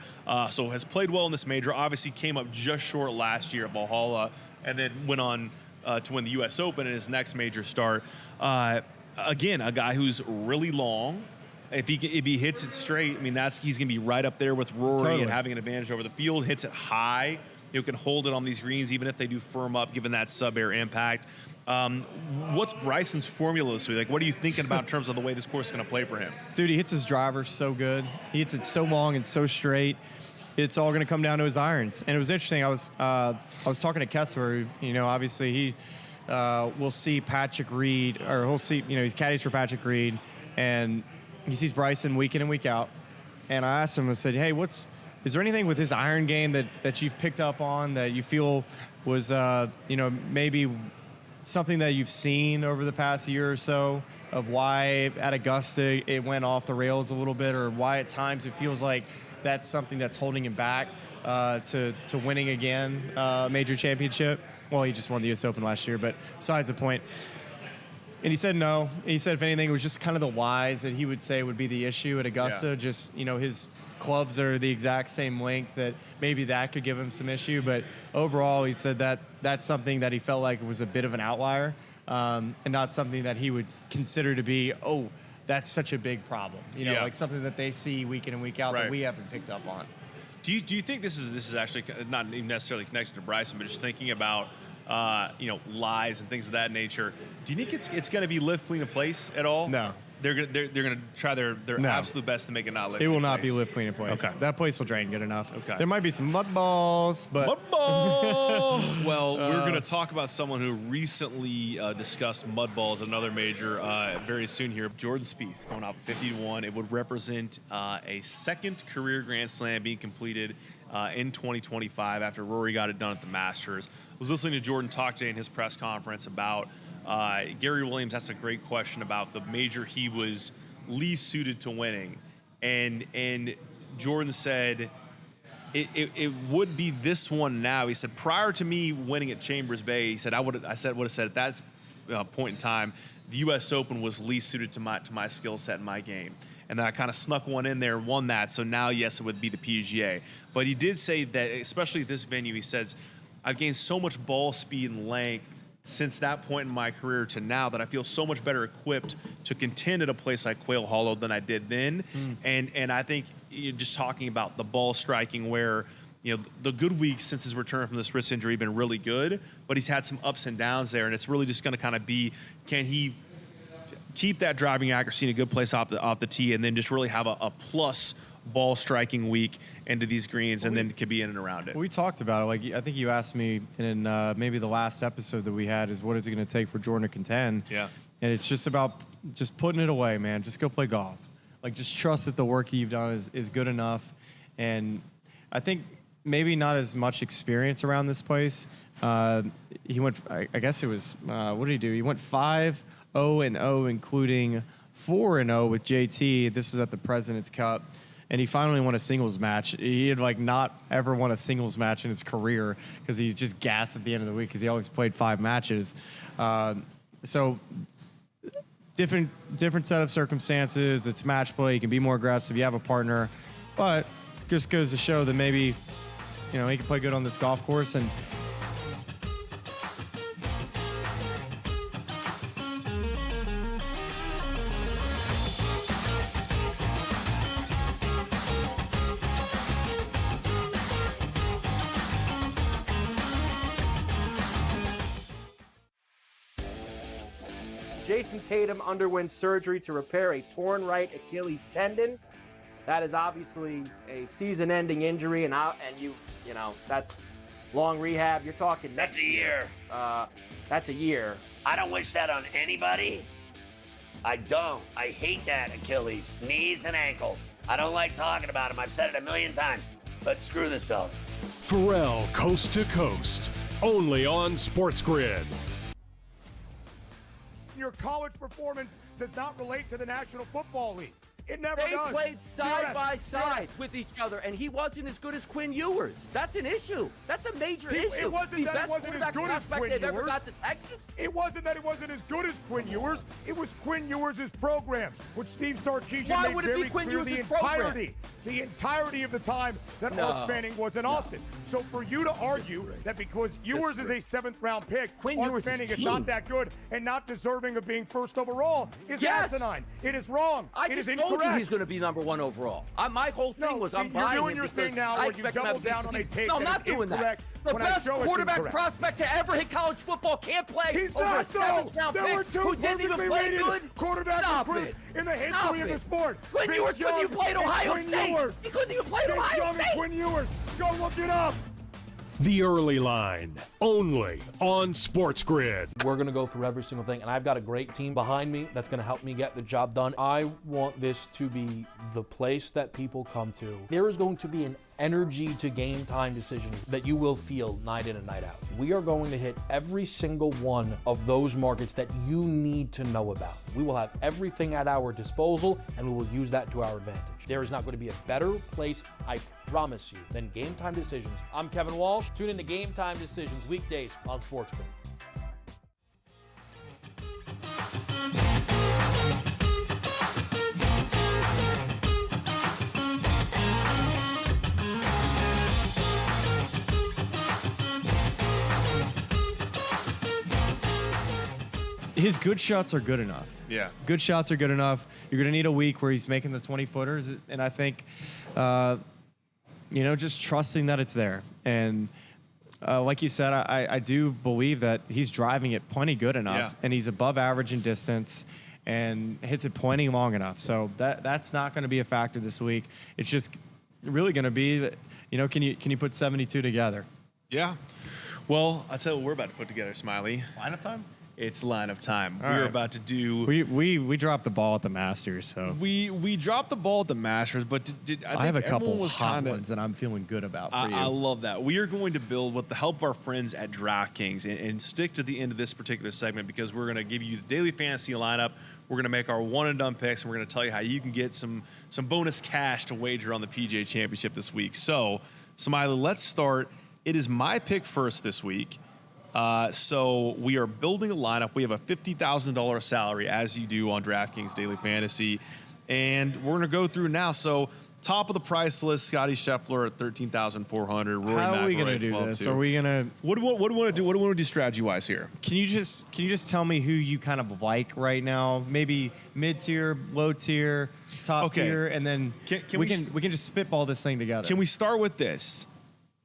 So has played well in this major. Obviously came up just short last year at Valhalla, and then went on to win the U.S. Open in his next major start. Again, a guy who's really long. If he hits it straight, I mean, he's going to be right up there with Rory and having an advantage over the field. Hits it high. You can hold it on these greens, even if they do firm up, given that sub-air impact. What's Bryson's formula this week? Like, what are you thinking about in terms of the way this course is going to play for him? Dude, he hits his driver so good. He hits it so long and so straight. It's all going to come down to his irons. And it was interesting. I was talking to Kessler. Obviously he will see Patrick Reed, or he'll see. He's caddies for Patrick Reed, and he sees Bryson week in and week out. And I asked him, I said, hey, is there anything with his iron game that you've picked up on that you feel was, maybe something that you've seen over the past year or so of why at Augusta it went off the rails a little bit, or why at times it feels like that's something that's holding him back to winning again major championship? Well, he just won the U.S. Open last year, but besides the point. And he said no. He said, if anything, it was just kind of the whys that he would say would be the issue at Augusta. Yeah. Just, his clubs are the exact same length, that maybe that could give him some issue. But overall, he said that that's something that he felt like was a bit of an outlier, and not something that he would consider to be, that's such a big problem. Like something that they see week in and week out that we haven't picked up on. Do you think this is actually not even necessarily connected to Bryson, but just thinking about lies and things of that nature? Do you think it's going to be live, clean, and place at all? No. They're going to try their absolute best to make it not live. It will not be live, clean, and place. Okay. That place will drain good enough. Okay. There might be some mud balls, but mud ball. Well, we're going to talk about someone who recently discussed mud balls, another major, very soon here. Jordan Spieth going up 50-1. It would represent a second career Grand Slam being completed in 2025 after Rory got it done at the Masters. I was listening to Jordan talk today in his press conference about Gary Williams asked a great question about the major he was least suited to winning, and Jordan said it would be this one now. He said, prior to me winning at Chambers Bay, he said, I would have said at that point in time, the U.S. Open was least suited to my skill set and my game. And then I kind of snuck one in there and won that. So now, yes, it would be the PGA. But he did say that, especially at this venue, he says, I've gained so much ball speed and length since that point in my career to now that I feel so much better equipped to contend at a place like Quail Hollow than I did then. And I think you're just talking about the ball striking where, the good weeks since his return from this wrist injury have been really good, but he's had some ups and downs there, and it's really just going to kind of be, can he keep that driving accuracy in a good place off the tee and then just really have a plus ball striking week into these greens, and then could be in and around it. We talked about it. Like, I think you asked me in maybe the last episode that we had is what is it going to take for Jordan to contend? Yeah. And it's just about just putting it away, man. Just go play golf. Like, just trust that the work that you've done is good enough. And I think maybe not as much experience around this place. He went, I guess it was, what did he do? He went 5-0-0, including 4-0 with JT. This was at the President's Cup. And he finally won a singles match. He had not ever won a singles match in his career because he's just gassed at the end of the week because he always played 5 matches. So different set of circumstances. It's match play. You can be more aggressive. You have a partner, but just goes to show that maybe he can play good on this golf course. And Jason Tatum underwent surgery to repair a torn right Achilles tendon. That is obviously a season-ending injury, and that's long rehab. You're talking That's a year. That's a year. I don't wish that on anybody. I don't. I hate that Achilles, knees and ankles. I don't like talking about them. I've said it a million times. But screw the Celtics. Pharrell Coast to Coast, only on SportsGrid. Your college performance does not relate to the National Football League. It never does. They played side by side with each other, and he wasn't as good as Quinn Ewers. That's an issue. That's a major issue. It wasn't that it wasn't as good as Quinn Ewers. Ever got to Texas. It wasn't that it wasn't as good as Quinn Ewers. It was Quinn Ewers' program, which Steve Sarkisian made very clear the entirety of the time that Arch Manning was in Austin. So for you to argue that because Ewers is a 7th-round pick, Arch Manning is not that good and not deserving of being first overall is asinine. It is wrong. It is incorrect. I told you he's going to be number 1 overall. My whole thing was I'm buying you're doing your thing now where you double down on a take that is incorrect. The best quarterback prospect to ever hit college football can't play. He's not so. There were 2 perfectly rated quarterback recruits in the history of the sport. Quinn Ewers couldn't even play at Ohio State. He couldn't even play at Ohio State. Quinn Ewers. Go look it up. The Early Line, only on SportsGrid. We're going to go through every single thing, and I've got a great team behind me that's going to help me get the job done. I want this to be the place that people come to. There is going to be an energy to game time decisions that you will feel night in and night out. We are going to hit every single one of those markets that you need to know about. We will have everything at our disposal, and we will use that to our advantage. There is not going to be a better place, I promise you, than Game Time Decisions. I'm Kevin Walsh. Tune in to Game Time Decisions weekdays on SportsGrid. His good shots are good enough. Yeah. Good shots are good enough. You're going to need a week where he's making the 20-footers. And I think, just trusting that it's there. And like you said, I do believe that he's driving it plenty good enough. And he's above average in distance and hits it plenty long enough. So that's not going to be a factor this week. It's just really going to be, can you put 72 together? Yeah. Well, I'll tell you what we're about to put together, Smylie. Lineup time? It's lineup time. All We're right. about to do. We dropped the ball at the Masters, so we dropped the ball at the Masters, but I have a couple hot ones that I'm feeling good about for you. I love that. We are going to build with the help of our friends at DraftKings and stick to the end of this particular segment because we're going to give you the daily fantasy lineup. We're going to make our one and done picks, and we're going to tell you how you can get some bonus cash to wager on the PGA Championship this week. So, Smylie, let's start. It is my pick first this week. So we are building a lineup. We have a $50,000 salary, as you do on DraftKings Daily Fantasy. And we're going to go through now. So top of the price list, Scotty Scheffler at $13,400. Rory How are we McIlroy going to at do 12.2. this? Are we going to? What do we want to do? What do we want to do strategy-wise here? Can you just tell me who you kind of like right now? Maybe mid-tier, low-tier, top-tier, and then we can just spitball this thing together. Can we start with this?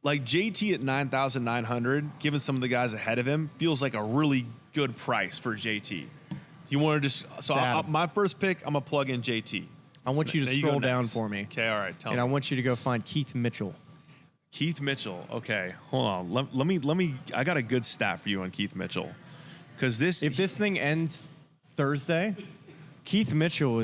Like JT at 9,900, given some of the guys ahead of him, feels like a really good price for JT. You want to just my first pick, I'm gonna plug in JT. I want you to scroll down for me. Okay, all right. Tell me. And I want you to go find Keith Mitchell. Keith Mitchell. Okay, hold on. Let me. I got a good stat for you on Keith Mitchell, because if this thing ends Thursday, Keith Mitchell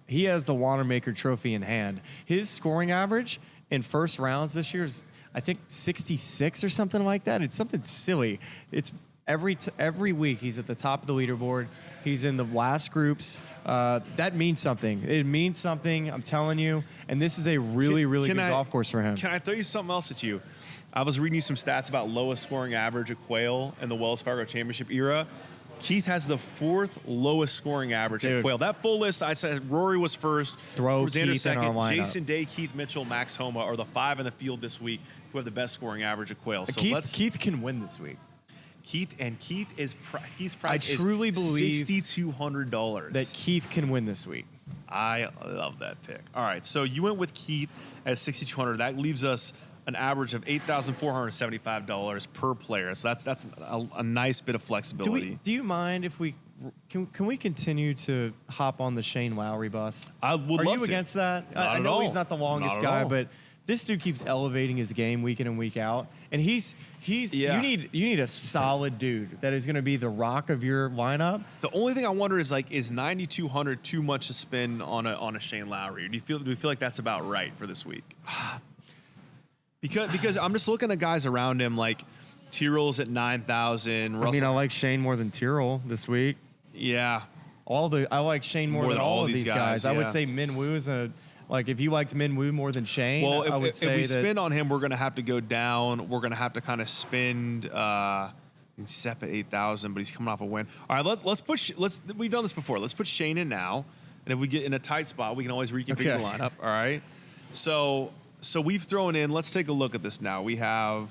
he has the Wanamaker Trophy in hand. His scoring average in first rounds this year is, I think, 66 or something like that. It's something silly. It's every week he's at the top of the leaderboard. He's in the last groups. That means something. It means something, I'm telling you. And this is a really good golf course for him. Can I throw you something else at you? I was reading you some stats about lowest scoring average at Quail in the Wells Fargo Championship era. Keith has the 4th lowest scoring average at Quail. That full list, I said Rory was first. Throw Xander Keith second. in our lineup. Jason Day, Keith Mitchell, Max Homa are the 5 in the field this week who have the best scoring average at Quail. So Keith can win this week. Keith's price I truly believe $6,200. That Keith can win this week. I love that pick. All right, so you went with Keith at $6,200. That leaves us an average of $8,475 per player. So that's a nice bit of flexibility. Do you mind if we can we continue to hop on the Shane Lowry bus? I would love to. Are you against that? I know he's not the longest guy, but this dude keeps elevating his game week in and week out, and he's you need a solid dude that is going to be the rock of your lineup. The only thing I wonder is is $9,200 too much to spend on a Shane Lowry? Do we feel like that's about right for this week? Because I'm just looking at guys around him like Tyrrell's at 9,000. I mean, I like Shane more than Tyrrell this week. Yeah, I like Shane more than all of these guys. Yeah. I would say Minwoo is if you liked Minwoo more than Shane, well, I would say if we spend on him, we're going to have to go down. We're going to have to kind of spend. He's Sepp at 8,000, but he's coming off a win. All right, we've done this before. Let's put Shane in now, and if we get in a tight spot, we can always reconfigure the lineup. All right, so we've thrown in. Let's take a look at this now. We have.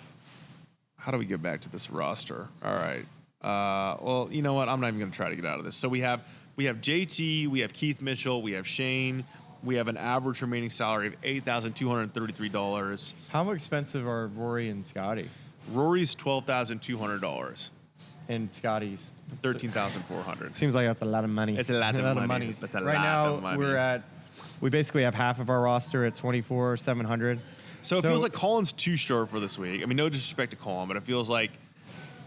How do we get back to this roster? All right. Well, you know what? I'm not even going to try to get out of this. So we have JT, we have Keith Mitchell, we have Shane. We have an average remaining salary of $8,233. How expensive are Rory and Scotty? Rory's $12,200. And Scotty's $13,400. Seems like that's a lot of money. It's a lot of money. That's a lot of money. Right now, we basically have half of our roster at $24,700. So it feels like Colin's too short for this week. I mean, no disrespect to Colin, but it feels like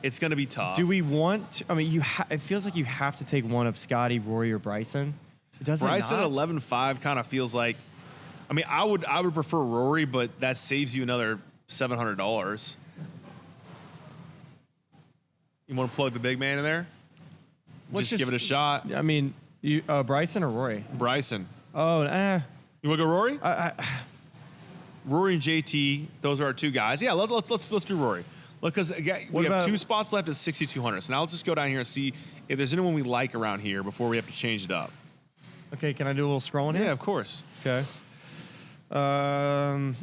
it's going to be tough. Do we want? I mean, it feels like you have to take one of Scotty, Rory, or Bryson. Bryson at 11.5 kind of feels like. I mean, I would prefer Rory, but that saves you another $700. You want to plug the big man in there? Just give it a shot. I mean, Bryson or Rory? Bryson. Oh, You want to go Rory? Rory and JT, those are our two guys. Yeah, let's do Rory. Because we have 2 spots left at 6,200. So now let's just go down here and see if there's anyone we like around here before we have to change it up. Okay, can I do a little scrolling here? Yeah, of course. Okay.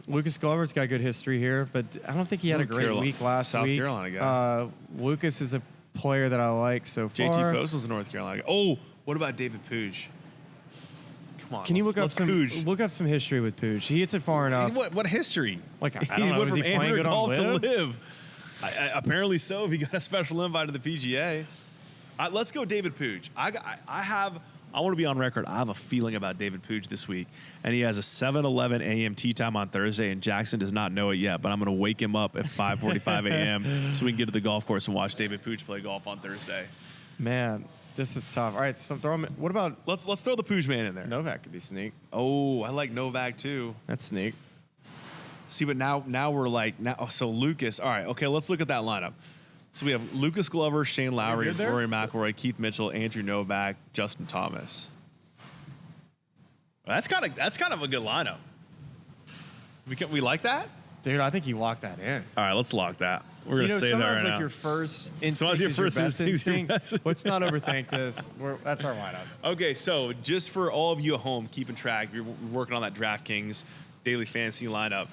Lucas Glover's got good history here, but I don't think he had a great week last week. South Carolina guy. Lucas is a player that I like so far. JT Postal's a North Carolina guy. Oh, what about David Puig? Come on. Can you look up some history with Puig? He hits it far enough. What history? Like I don't know. Went Is he from playing good on to Live? Live. Apparently so. If he got a special invite to the PGA. Let's go David Puig. I want to be on record. I have a feeling about David Puig this week, and he has a 7:11 a.m. tee time on Thursday, and Jackson does not know it yet. But I'm going to wake him up at 5:45 a.m. so we can get to the golf course and watch David Puig play golf on Thursday. Man, this is tough. All right, so throw him. What about? Let's throw the Puig man in there. Novak could be sneak. Oh, I like Novak too. That's sneak. See, but now we're like so Lucas. All right, okay, let's look at that lineup. So we have Lucas Glover, Shane Lowry, Rory McIlroy, Keith Mitchell, Andrew Novak, Justin Thomas. That's kind of a good lineup. We like that. Dude, I think you locked that in. All right, let's lock that. We're going to say that right now. Your first instinct is your best instinct. Let's not overthink this. That's our lineup. Okay, so just for all of you at home keeping track, you're working on that DraftKings daily fantasy lineup.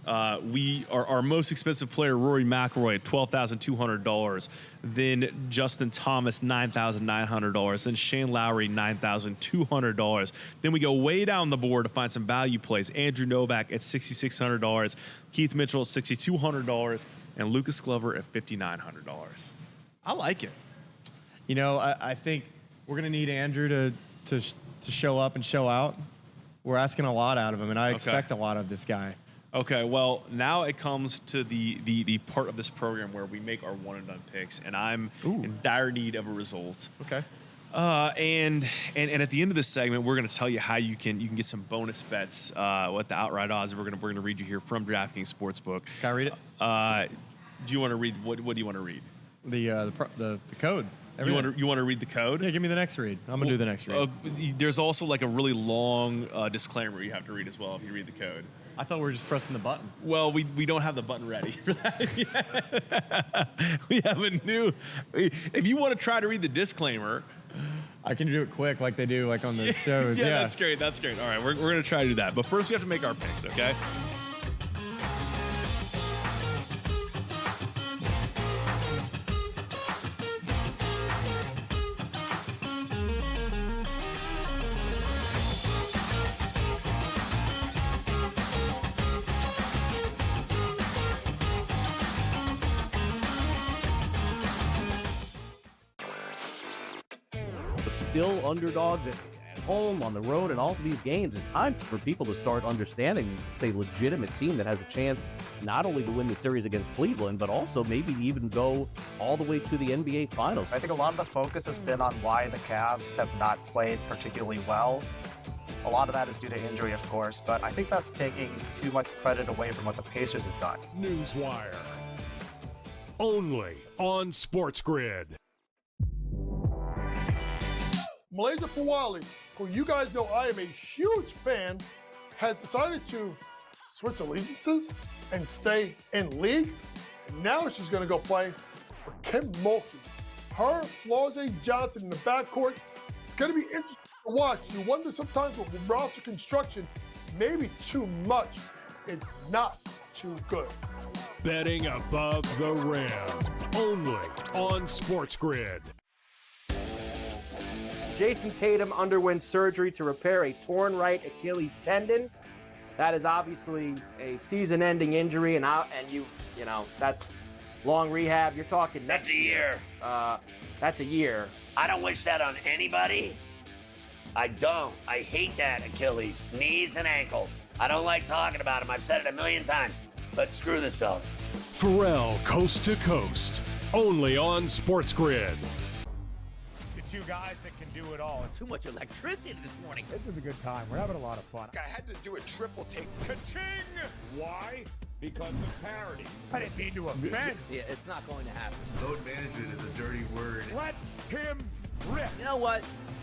Our most expensive player, Rory McIlroy, at $12,200. Then Justin Thomas, $9,900. Then Shane Lowry, $9,200. Then we go way down the board to find some value plays. Andrew Novak at $6,600. Keith Mitchell at $6,200. And Lucas Glover at $5,900. I like it. You know, I think we're going to need Andrew to show up and show out. We're asking a lot out of him, and I expect a lot of this guy. Okay, well, now it comes to the part of this program where we make our one-and-done picks, and I'm in dire need of a result. Okay. And at the end of this segment, we're going to tell you how you can get some bonus bets with the outright odds. We're going to read you here from DraftKings Sportsbook. Can I read it? Do you want to read what do you want to read? The code. You want to read the code? Yeah, give me the next read. I'm gonna do the next read. There's also like a really long disclaimer you have to read as well if you read the code. I thought we were just pressing the button. Well, we don't have the button ready for that yet. We have a new. If you want to try to read the disclaimer, I can do it quick like they do like on the shows. Yeah, that's great. That's great. All right, we're gonna try to do that, but first we have to make our picks. Okay. Still underdogs at home, on the road, and all of these games. It's time for people to start understanding it's a legitimate team that has a chance not only to win the series against Cleveland, but also maybe even go all the way to the NBA Finals. I think a lot of the focus has been on why the Cavs have not played particularly well. A lot of that is due to injury, of course, but I think that's taking too much credit away from what the Pacers have done. Newswire. Only on SportsGrid. Malaysia Fawali, who you guys know I am a huge fan, has decided to switch allegiances and stay in league. And now she's going to go play for Kim Mulkey. Her, Flau'jae Johnson in the backcourt. It's going to be interesting to watch. You wonder sometimes with roster construction, maybe too much is not too good. Betting above the rim. Only on SportsGrid. Jason Tatum underwent surgery to repair a torn right Achilles tendon. That is obviously a season-ending injury, and you know that's long rehab. You're talking that's a year. That's a year. I don't wish that on anybody. I don't. I hate that Achilles, knees and ankles. I don't like talking about them. I've said it a million times. But screw the Celtics. Pharrell, coast to coast. Only on SportsGrid. Two guys that can do it all. Too much electricity this morning. This is a good time. We're having a lot of fun. I had to do a triple take. Ka-ching! Why? Because of parity. I didn't mean to offend. Yeah, it's not going to happen. Load management is a dirty word. Let him rip. You know what?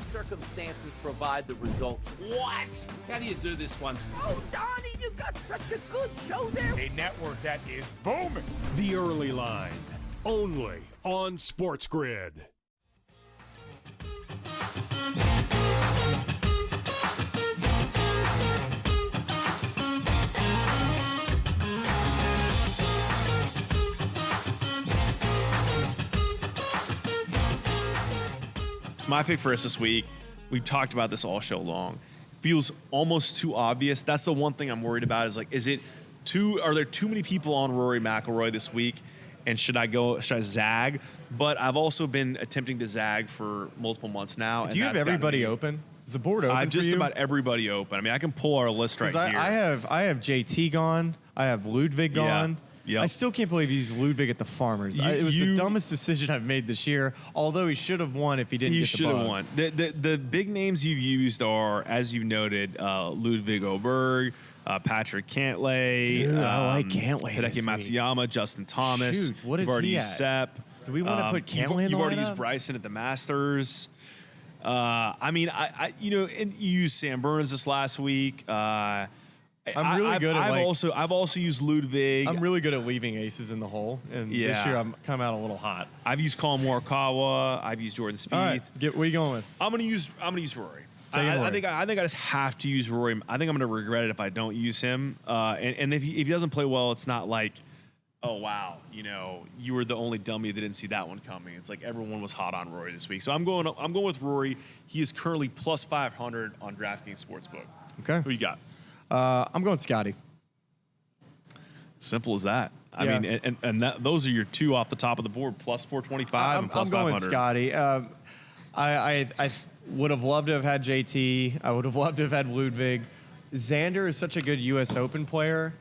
Circumstances provide the results. What? How do you do this one? Oh, Donnie, you got such a good show there. A network that is booming. The Early Line. Only on SportsGrid. It's my pick for us this week. We've talked about this all show long. Feels almost too obvious. That's the one thing I'm worried about is are there too many people on Rory McIlroy this week? And should I zag? But I've also been attempting to zag for multiple months now. Do you have everybody open? Is the board open? I have just for you? about everybody open. I mean, I can pull our list right here. I have JT gone. I have Ludwig gone. Yep. I still can't believe he's Ludwig at the Farmers. It was the dumbest decision I've made this year, although he should have won if he didn't get the bug. He should have won. The big names you've used are, as you noted, Ludwig Oberg, Patrick Cantlay. Dude, I like Cantlay Hideki Matsuyama, Justin Thomas. Shoot, what is You've already he used at? Sepp. Do we want to put Cantlay in the You've already lineup? used Bryson at the Masters. I mean, and you used Sam Burns this last week. I'm really good at I've also used Ludwig. I'm really good at leaving aces in the hole, and this year I'm come out a little hot. I've used Colin Morikawa. I've used Jordan Spieth. All right, what are you going with? I'm gonna use Rory. I think I just have to use Rory. I think I'm gonna regret it if I don't use him. And if he doesn't play well, it's not like, oh wow, you were the only dummy that didn't see that one coming. It's like everyone was hot on Rory this week. So I'm going with Rory. He is currently plus 500 on DraftKings Sportsbook. Okay. Who you got? I'm going Scotty. Simple as that. I mean, and those are your two off the top of the board, plus 425 and plus 500. I'm going Scotty. I would have loved to have had JT. I would have loved to have had Ludwig. Xander is such a good U.S. Open player,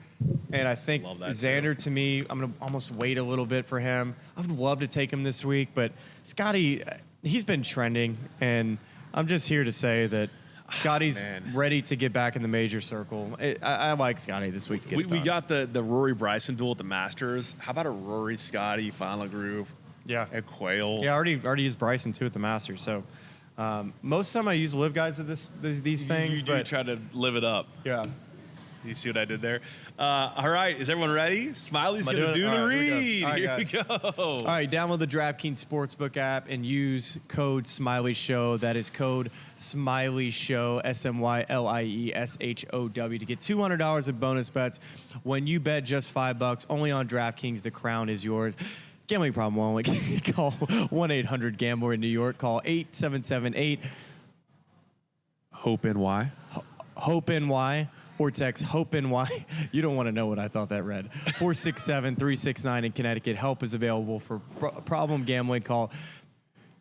and I think Xander, to me, I'm going to almost wait a little bit for him. I would love to take him this week, but Scotty, he's been trending, and I'm just here to say that Scotty's ready to get back in the major circle. I like Scotty this week to get it done. We got the Rory Bryson duel at the Masters. How about a Rory Scotty final group? Yeah. At Quail. Yeah, I already used Bryson too at the Masters. So most of the time I use live guys at these things. You do try to live it up. Yeah. You see what I did there? All right, is everyone ready? Smiley's going to do the read. Here we go. All right, download the DraftKings Sportsbook app and use code Smiley Show. That is code Smiley Show, SMYLIESHOW, to get $200 in bonus bets when you bet just $5 only on DraftKings. The crown is yours. Gambling problem only. Call 1-800-GAMBLER in New York. Call 877-8 HOPE-NY. HOPE-NY. Or text HOPE-NY. You don't want to know what I thought that read. 467-369 in Connecticut. Help is available for problem gambling. Call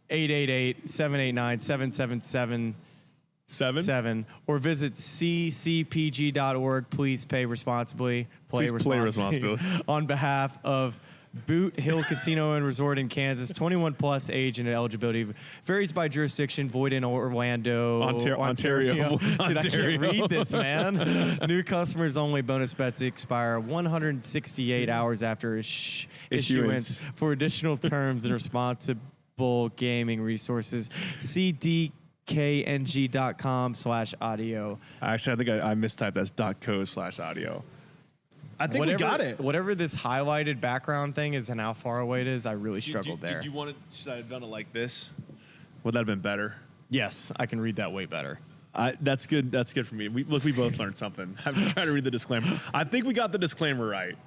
888-789-7777 or visit ccpg.org. Please pay responsibly. Play responsibly. On behalf of Boot Hill Casino and Resort in Kansas. 21 plus age and eligibility varies by jurisdiction. Void in Orlando, Ontario. Dude, I can't read this, man. New customers only. Bonus bets expire 168 hours after issuance. For additional terms and responsible gaming resources, see dkng.com/audio. Actually, I think I mistyped. That's .co/audio. I think we got it. Whatever this highlighted background thing is and how far away it is, I really struggled there. Did you want it? Should I have done it like this? Would that have been better? Yes, I can read that way better. That's good. That's good for me. We both learned something. I'm trying to read the disclaimer. I think we got the disclaimer right.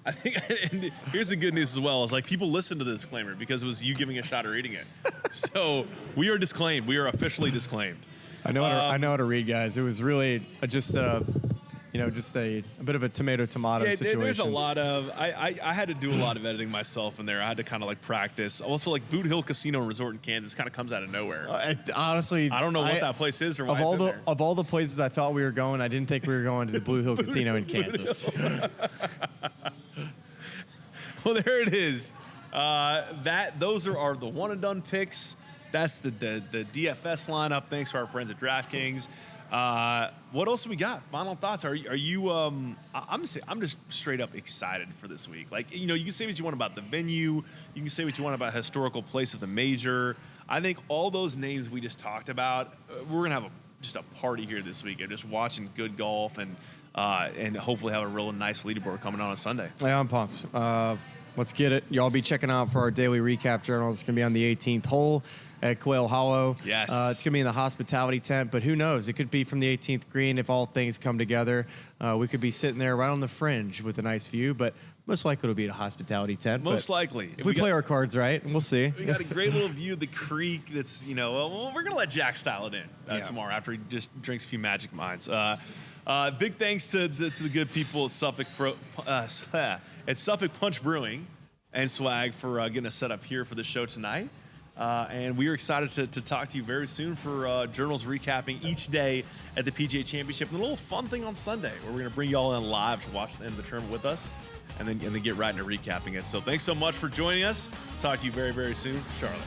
I think. And here's the good news as well: is like people listened to the disclaimer because it was you giving a shot at reading it. So we are disclaimed. We are officially disclaimed. I know how to read, guys. It was really just a bit of a tomato situation. There's a lot of I had to do a lot of editing myself in there. I had to kind of like practice. Also, like Boot Hill Casino and Resort in Kansas kind of comes out of nowhere. Honestly, I don't know what that place is or why it's in there. Of all the places I thought we were going, I didn't think we were going to the Blue Hill Casino in Kansas. Well, there it is. Those are the one and done picks. That's the DFS lineup. Thanks to our friends at DraftKings. What else we got? Final thoughts? Are you? I'm just straight up excited for this week. Like you can say what you want about the venue. You can say what you want about historical place of the major. I think all those names we just talked about, we're gonna have just a party here this week. Just watching good golf and hopefully have a real nice leaderboard coming on Sunday. Yeah, I'm pumped. Let's get it. Y'all be checking out for our daily recap journal. It's gonna be on the 18th hole at Quail Hollow. Yes. It's going to be in the hospitality tent, but who knows? It could be from the 18th green if all things come together. We could be sitting there right on the fringe with a nice view, but most likely it'll be a hospitality tent. Most likely. If we play our cards right, we'll see. We got a great little view of the creek that's, we're going to let Jack style it in tomorrow after he just drinks a few Magic Minds. Big thanks to the good people at Suffolk Punch Brewing and Swag for getting us set up here for the show tonight. And we are excited to talk to you very soon for journals recapping each day at the PGA Championship and a little fun thing on Sunday where we're going to bring you all in live to watch the end of the tournament with us and then get right into recapping it. So thanks so much for joining us. Talk to you very, very soon. Charlotte.